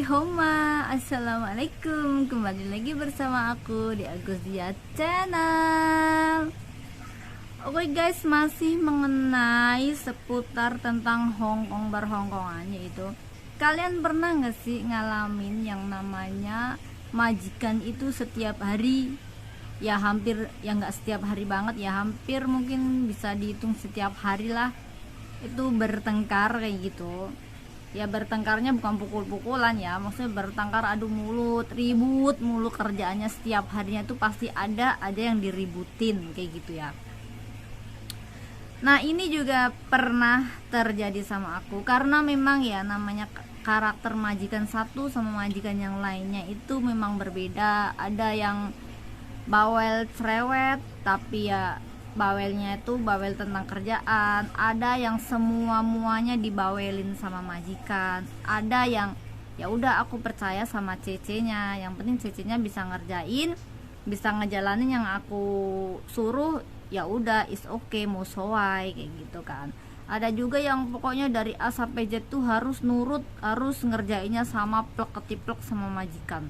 Homa. Assalamualaikum. Kembali lagi bersama aku di Agustia Channel. Oke guys, masih mengenai seputar tentang Hongkong berhongkongan, yaitu kalian pernah gak sih ngalamin yang namanya majikan itu setiap hari? Ya hampir, ya nggak setiap hari banget, ya hampir mungkin bisa dihitung setiap hari lah, itu bertengkar kayak gitu. Ya bertengkarnya bukan pukul-pukulan ya, maksudnya bertengkar adu mulut, ribut mulu kerjaannya, setiap harinya tuh pasti ada aja yang diributin kayak gitu ya. Nah ini juga pernah terjadi sama aku, karena memang ya namanya karakter majikan satu sama majikan yang lainnya itu memang berbeda. Ada yang bawel cerewet, tapi ya bawelnya itu bawel tentang kerjaan. Ada yang muanya dibawelin sama majikan. Ada yang ya udah aku percaya sama cecenya, yang penting cecenya bisa ngerjain, bisa ngejalanin yang aku suruh, ya udah is okay, mau soai kayak gitu kan. Ada juga yang pokoknya dari A sampai Z tuh harus nurut, harus ngerjainnya sama plek ketiplek sama majikan.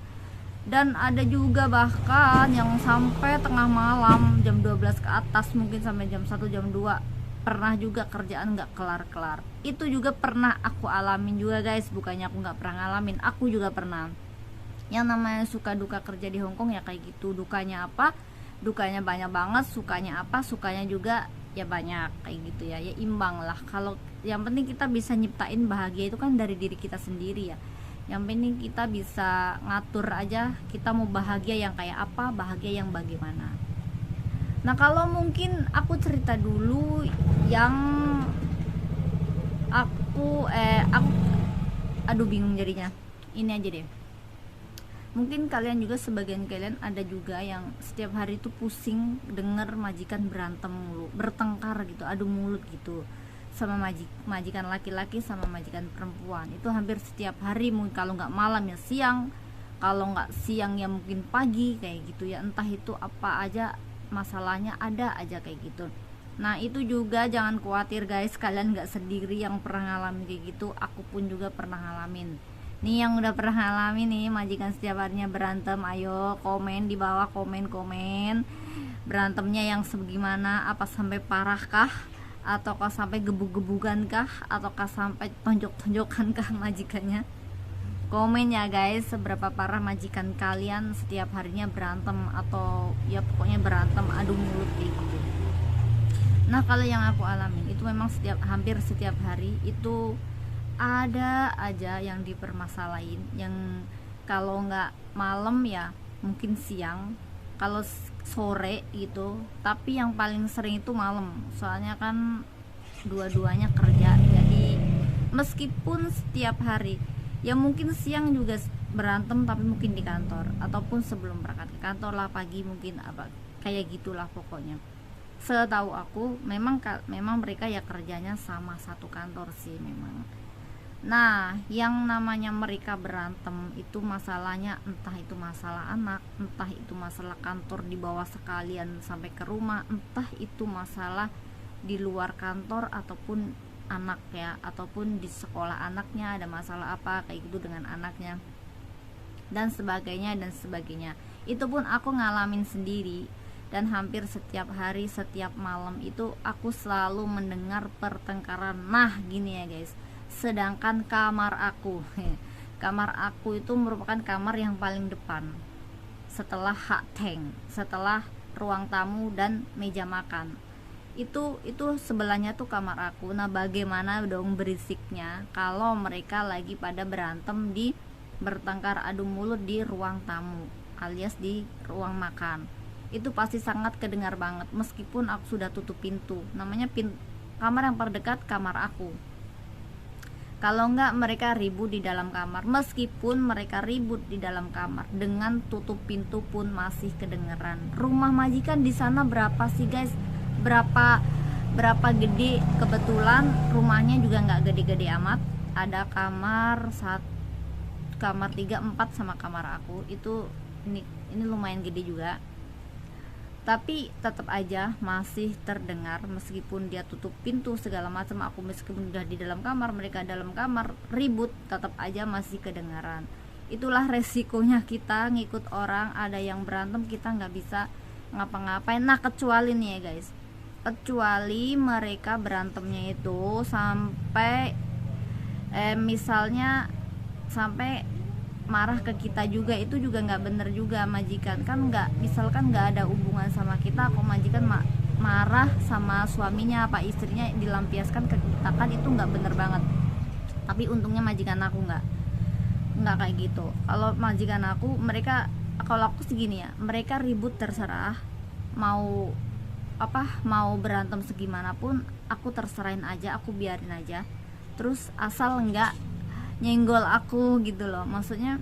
Dan ada juga bahkan yang sampai tengah malam, jam 12 ke atas, mungkin sampai jam 1 jam 2, pernah juga kerjaan gak kelar-kelar. Itu juga pernah aku alamin juga guys, bukannya aku gak pernah ngalamin, aku juga pernah. Yang namanya suka duka kerja di Hongkong ya kayak gitu. Dukanya apa? Dukanya banyak banget, sukanya apa? Sukanya juga ya banyak kayak gitu ya. Ya imbang lah. Kalau yang penting kita bisa nyiptain bahagia itu kan dari diri kita sendiri ya. Yang penting kita bisa ngatur aja kita mau bahagia yang kayak apa, bahagia yang bagaimana. Nah kalau mungkin aku cerita dulu yang aku aduh bingung jadinya, ini aja deh. Mungkin kalian juga, sebagian kalian ada juga yang setiap hari itu pusing denger majikan berantem mulu, bertengkar gitu, adu mulut gitu, sama majikan laki-laki sama majikan perempuan. Itu hampir setiap hari, mungkin kalau nggak malam ya siang, kalau nggak siang ya mungkin pagi kayak gitu ya. Entah itu apa aja masalahnya, ada aja kayak gitu. Nah itu juga jangan khawatir guys, kalian nggak sendiri yang pernah ngalamin kayak gitu. Aku pun juga pernah ngalamin. Nih yang udah pernah ngalamin nih majikan setiap harinya berantem, ayo komen di bawah, komen berantemnya yang sebagaimana, apa sampai parah kah, ataukah sampai gebuk-gebukan kah, ataukah sampai tonjok-tonjokan kah majikannya. Komen ya guys, seberapa parah majikan kalian setiap harinya berantem, atau ya pokoknya berantem adu mulut kayak gitu. Nah kalau yang aku alamin itu memang hampir setiap hari itu ada aja yang dipermasalahin, yang kalau nggak malam ya mungkin siang, kalau sore gitu, tapi yang paling sering itu malam, soalnya kan dua-duanya kerja. Jadi meskipun setiap hari ya mungkin siang juga berantem, tapi mungkin di kantor ataupun sebelum berangkat ke kantor lah, pagi mungkin apa kayak gitulah pokoknya. Setahu aku memang mereka ya kerjanya sama satu kantor sih memang. Nah yang namanya mereka berantem itu masalahnya entah itu masalah anak, entah itu masalah kantor dibawa sekalian sampai ke rumah, entah itu masalah di luar kantor ataupun anak ya, ataupun di sekolah anaknya ada masalah apa kayak gitu dengan anaknya, dan sebagainya dan sebagainya. Itu pun aku ngalamin sendiri, dan hampir setiap hari, setiap malam itu aku selalu mendengar pertengkaran. Nah gini ya guys, sedangkan kamar aku itu merupakan kamar yang paling depan setelah hak tank, setelah ruang tamu dan meja makan. Itu sebelahnya tuh kamar aku. Nah bagaimana dong berisiknya kalau mereka lagi pada berantem, di bertengkar adu mulut di ruang tamu alias di ruang makan. Itu pasti sangat kedengar banget meskipun aku sudah tutup pintu. Namanya kamar yang terdekat kamar aku. Kalau enggak mereka ribut di dalam kamar, meskipun mereka ribut di dalam kamar dengan tutup pintu pun masih kedengeran. Rumah majikan di sana berapa sih guys? Berapa gede? Kebetulan rumahnya juga nggak gede-gede amat. Ada kamar 3, 4 sama kamar aku. Itu ini lumayan gede juga. Tapi tetap aja masih terdengar meskipun dia tutup pintu segala macam. Aku meskipun udah di dalam kamar, mereka dalam kamar ribut, tetap aja masih kedengaran. itulah resikonya kita ngikut orang. Ada yang berantem kita nggak bisa ngapa-ngapain. Nah kecuali nih ya guys, kecuali mereka berantemnya itu sampai misalnya sampai marah ke kita juga, itu juga nggak bener juga. Majikan kan nggak, misalkan nggak ada hubungan sama kita, kok majikan marah sama suaminya apa istrinya dilampiaskan ke kita, kan itu nggak bener banget. Tapi untungnya majikan aku nggak kayak gitu. Kalau majikan aku, mereka, kalau aku segini ya, mereka ribut terserah, mau berantem segimanapun aku terserahin aja, aku biarin aja. Terus asal nggak nyenggol aku gitu loh. Maksudnya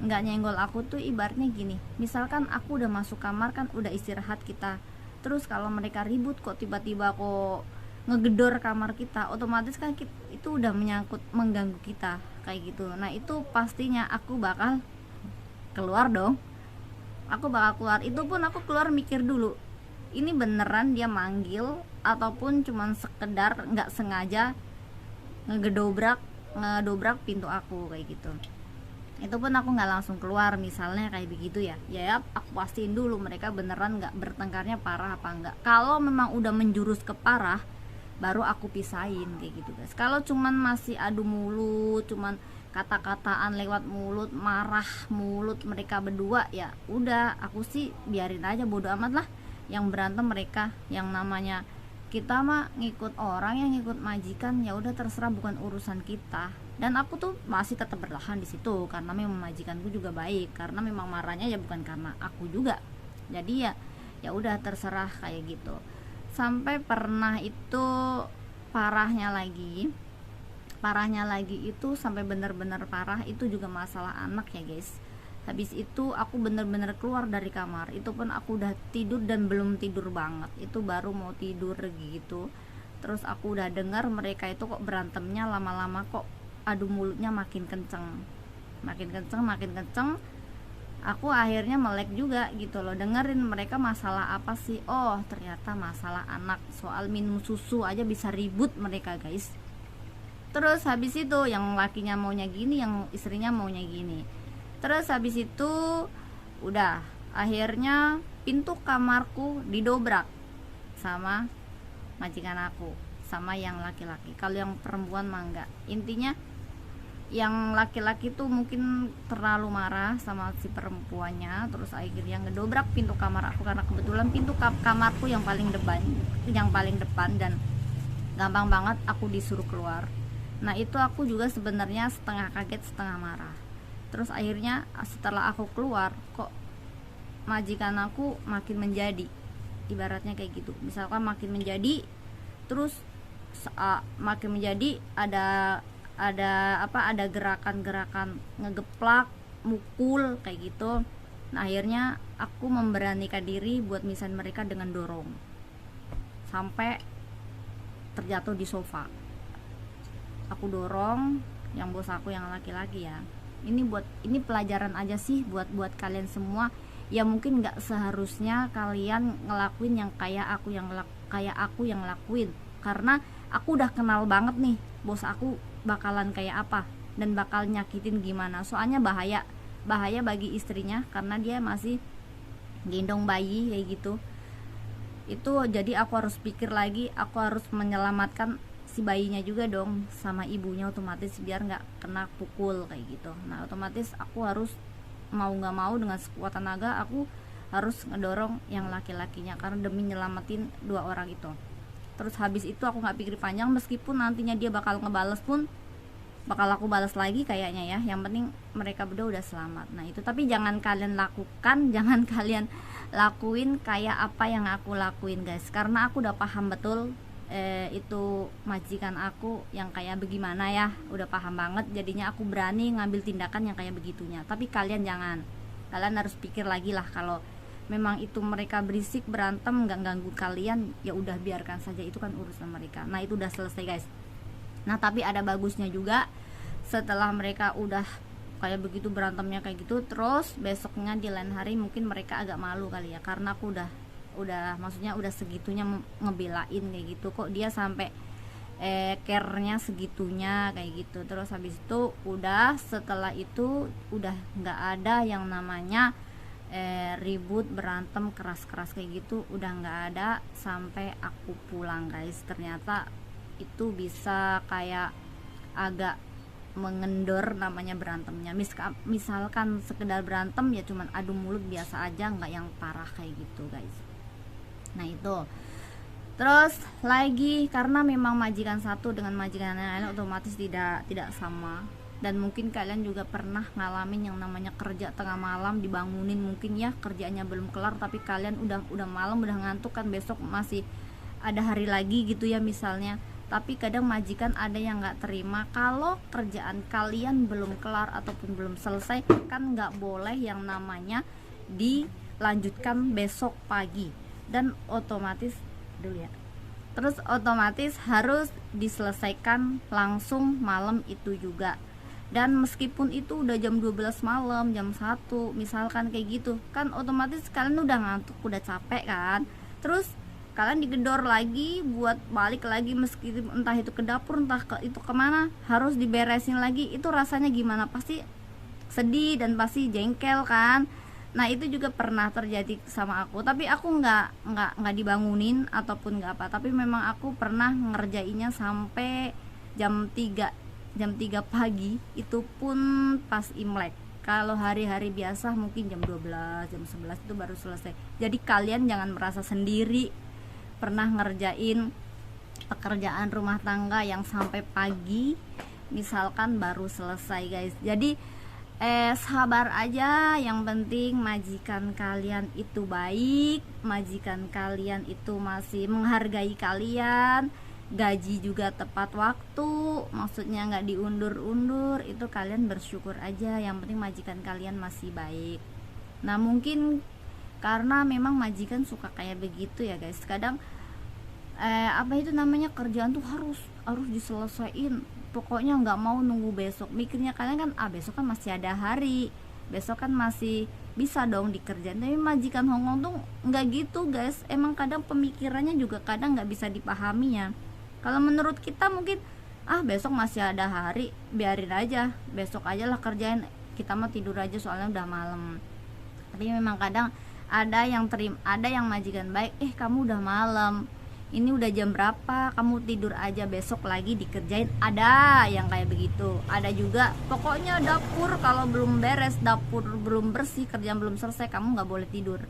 nggak nyenggol aku tuh ibaratnya gini, misalkan aku udah masuk kamar kan, udah istirahat kita, terus kalau mereka ribut kok tiba-tiba kok ngegedor kamar kita, otomatis kan itu udah menyangkut, mengganggu kita kayak gitu. Nah itu pastinya aku bakal keluar dong, aku bakal keluar. Itu pun aku keluar mikir dulu, ini beneran dia manggil ataupun cuman sekedar nggak sengaja ngedobrak pintu aku kayak gitu. Itu pun aku nggak langsung keluar misalnya kayak begitu ya, aku pastiin dulu mereka beneran nggak bertengkarnya parah apa enggak. Kalau memang udah menjurus ke parah, baru aku pisahin kayak gitu guys. Kalau cuman masih adu mulut, cuman kata-kataan lewat mulut, marah mulut mereka berdua, ya udah aku sih biarin aja, bodo amat lah yang berantem mereka. Yang namanya kita mah ngikut orang, yang ngikut majikan ya udah terserah, bukan urusan kita. Dan aku tuh masih tetap bertahan di situ karena memang majikanku juga baik, karena memang marahnya ya bukan karena aku juga. Jadi ya udah terserah kayak gitu. Sampai pernah itu parahnya lagi itu sampai bener-bener parah, itu juga masalah anak ya guys. Habis itu aku bener-bener keluar dari kamar, itu pun aku udah tidur dan belum tidur banget, itu baru mau tidur gitu. Terus aku udah dengar mereka itu kok berantemnya lama-lama, kok adu mulutnya makin kenceng. Aku akhirnya melek juga gitu loh, dengerin mereka masalah apa sih. Oh ternyata masalah anak, soal minum susu aja bisa ribut mereka guys. Terus habis itu yang lakinya maunya gini, yang istrinya maunya gini. Terus habis itu udah, akhirnya pintu kamarku didobrak sama majikan aku, sama yang laki-laki. Kalau yang perempuan mah enggak. Intinya yang laki-laki tuh mungkin terlalu marah sama si perempuannya, terus akhirnya ngedobrak pintu kamar aku, karena kebetulan pintu kamarku yang paling depan dan gampang banget aku disuruh keluar. Nah itu aku juga sebenarnya setengah kaget setengah marah. Terus akhirnya setelah aku keluar, kok majikan aku makin menjadi, ibaratnya kayak gitu. Misalkan makin menjadi, terus makin menjadi ada gerakan-gerakan ngegeplak, mukul kayak gitu. Nah akhirnya aku memberanikan diri buat misahin mereka dengan dorong sampai terjatuh di sofa. Aku dorong yang bos aku yang laki-laki ya. Ini pelajaran aja sih buat kalian semua. Ya mungkin nggak seharusnya kalian ngelakuin yang kayak aku yang lakuin, karena aku udah kenal banget nih bos aku bakalan kayak apa dan bakal nyakitin gimana. Soalnya bahaya bagi istrinya, karena dia masih gendong bayi kayak gitu. Itu jadi aku harus pikir lagi, aku harus menyelamatkan si bayinya juga dong sama ibunya, otomatis biar nggak kena pukul kayak gitu. Nah otomatis aku harus mau nggak mau dengan sekuat tenaga aku harus ngedorong yang laki-lakinya, karena demi nyelamatin dua orang itu. Terus habis itu aku nggak pikir panjang, meskipun nantinya dia bakal ngebales pun bakal aku balas lagi kayaknya ya, yang penting mereka berdua udah selamat. Nah itu, tapi jangan kalian lakuin kayak apa yang aku lakuin guys, karena aku udah paham betul itu majikan aku yang kayak bagaimana ya, udah paham banget. Jadinya aku berani ngambil tindakan yang kayak begitunya. Tapi kalian kalian harus pikir lagi lah, kalau memang itu mereka berisik berantem nggak ganggu kalian, ya udah biarkan saja, itu kan urusan mereka. Nah itu udah selesai guys. Nah tapi ada bagusnya juga, setelah mereka udah kayak begitu berantemnya kayak gitu, terus besoknya di lain hari mungkin mereka agak malu kali ya, karena aku udah maksudnya udah segitunya ngebelain kayak gitu, kok dia sampai care-nya segitunya kayak gitu. Terus habis itu udah, setelah itu udah nggak ada yang namanya ribut berantem keras-keras kayak gitu, udah nggak ada sampai aku pulang guys. Ternyata itu bisa kayak agak mengendor namanya berantemnya. Misalkan sekedar berantem ya cuman adu mulut biasa aja, nggak yang parah kayak gitu guys. Nah itu terus lagi karena memang majikan satu dengan majikan yang lain otomatis tidak sama. Dan mungkin kalian juga pernah ngalamin yang namanya kerja tengah malam dibangunin, mungkin ya kerjanya belum kelar tapi kalian udah malam, udah ngantuk kan, besok masih ada hari lagi gitu ya misalnya. Tapi kadang majikan ada yang nggak terima kalau kerjaan kalian belum kelar ataupun belum selesai, kan nggak boleh yang namanya dilanjutkan besok pagi, dan otomatis dulu ya, terus otomatis harus diselesaikan langsung malam itu juga. Dan meskipun itu udah jam 12 malam, jam 1 misalkan kayak gitu, kan otomatis kalian udah ngantuk, udah capek kan, terus kalian digedor lagi buat balik lagi, meski entah itu ke dapur entah itu kemana, harus diberesin lagi. Itu rasanya gimana? Pasti sedih dan pasti jengkel kan. Nah itu juga pernah terjadi sama aku, tapi aku nggak dibangunin ataupun nggak apa, tapi memang aku pernah ngerjainnya sampai jam 3 pagi, itu pun pas Imlek. Kalau hari-hari biasa mungkin jam 12, jam 11 itu baru selesai. Jadi kalian jangan merasa sendiri pernah ngerjain pekerjaan rumah tangga yang sampai pagi misalkan baru selesai guys. Jadi sabar aja, yang penting majikan kalian itu baik, majikan kalian itu masih menghargai kalian, gaji juga tepat waktu, maksudnya nggak diundur-undur, itu kalian bersyukur aja, yang penting majikan kalian masih baik. Nah mungkin karena memang majikan suka kayak begitu ya guys, kadang apa itu namanya, kerjaan tuh harus diselesaikan, pokoknya nggak mau nunggu besok. Mikirnya kalian kan besok kan masih ada hari, besok kan masih bisa dong dikerjain. Tapi majikan Hongkong tuh nggak gitu guys, emang kadang pemikirannya juga kadang nggak bisa dipahami ya. Kalau menurut kita mungkin besok masih ada hari, biarin aja, besok aja lah kerjain, kita mah tidur aja soalnya udah malam. Tapi memang kadang ada yang majikan baik, kamu udah malam, ini udah jam berapa, kamu tidur aja, besok lagi dikerjain. Ada yang kayak begitu. Ada juga pokoknya dapur kalau belum beres, dapur belum bersih, kerjaan belum selesai, kamu nggak boleh tidur.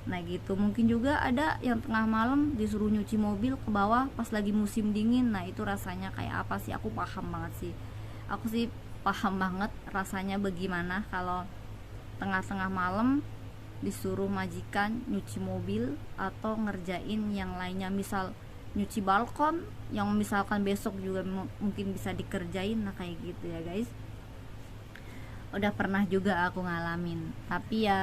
Nah gitu. Mungkin juga ada yang tengah malam disuruh nyuci mobil ke bawah pas lagi musim dingin. Nah itu rasanya kayak apa sih? Aku paham banget sih. Aku sih paham banget rasanya bagaimana kalau tengah-tengah malam disuruh majikan nyuci mobil atau ngerjain yang lainnya, misal nyuci balkon yang misalkan besok juga mungkin bisa dikerjain. Nah kayak gitu ya guys, udah pernah juga aku ngalamin. Tapi ya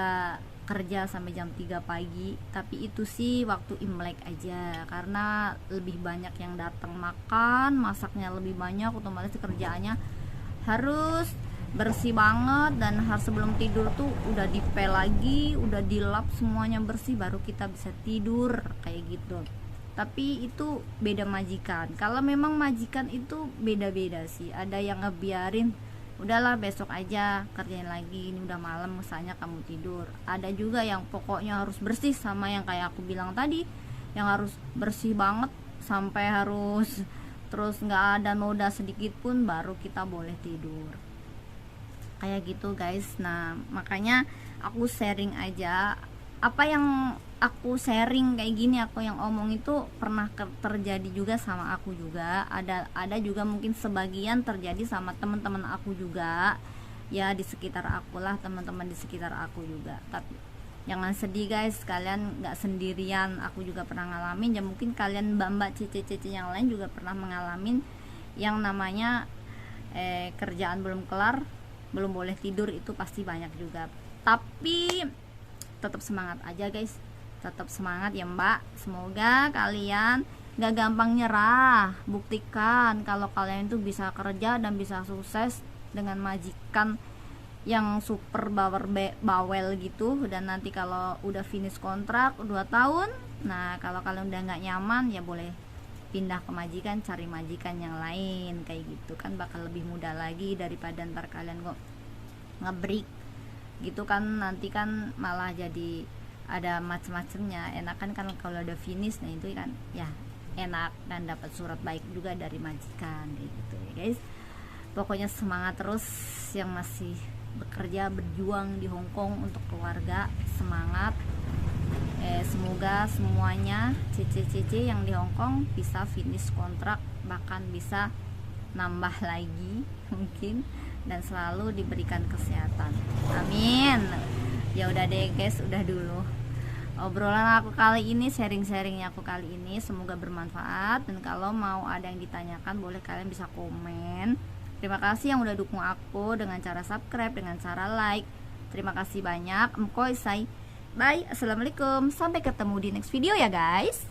kerja sampai jam 3 pagi, tapi itu sih waktu Imlek aja, karena lebih banyak yang datang makan, masaknya lebih banyak, otomatis kerjaannya harus bersih banget, dan harus sebelum tidur tuh udah dipel lagi, udah dilap semuanya bersih, baru kita bisa tidur kayak gitu. Tapi itu beda majikan. Kalau memang majikan itu beda-beda sih, ada yang ngebiarin udahlah besok aja kerjain lagi, ini udah malam misalnya kamu tidur. Ada juga yang pokoknya harus bersih, sama yang kayak aku bilang tadi, yang harus bersih banget sampai harus terus nggak ada noda sedikit pun baru kita boleh tidur kayak gitu guys. Nah makanya aku sharing aja apa yang aku sharing kayak gini, aku yang omong itu pernah terjadi juga sama aku juga. Ada juga mungkin sebagian terjadi sama teman-teman aku juga ya, di sekitar aku lah, teman-teman di sekitar aku juga. Tapi jangan sedih guys, kalian nggak sendirian, aku juga pernah ngalamin. Ya mungkin kalian mbak-mbak cici-cici yang lain juga pernah mengalamin yang namanya kerjaan belum kelar, belum boleh tidur, itu pasti banyak juga. Tapi tetap semangat aja guys, tetap semangat ya mbak. Semoga kalian gak gampang nyerah, buktikan kalau kalian itu bisa kerja dan bisa sukses dengan majikan yang super bawel gitu. Dan nanti kalau udah finish kontrak 2 tahun, nah kalau kalian udah gak nyaman ya boleh pindah ke majikan, cari majikan yang lain kayak gitu kan, bakal lebih mudah lagi daripada ntar kalian kok ngebreak gitu kan, nanti kan malah jadi ada macem-macemnya. Enakan kan kalau udah finish, nah itu kan ya enak dan dapat surat baik juga dari majikan kayak gitu ya guys. Pokoknya semangat terus yang masih bekerja berjuang di Hong Kong untuk keluarga, semangat. Semoga semuanya cici-cici yang di Hong Kong bisa finish kontrak, bahkan bisa nambah lagi mungkin, dan selalu diberikan kesehatan, amin. Ya udah deh guys, udah dulu obrolan aku kali ini, sharing-sharingnya aku kali ini, semoga bermanfaat. Dan kalau mau ada yang ditanyakan boleh kalian bisa komen. Terima kasih yang udah dukung aku dengan cara subscribe, dengan cara like. Terima kasih banyak. Mkoy say bye, assalamualaikum, sampai ketemu di next video ya guys.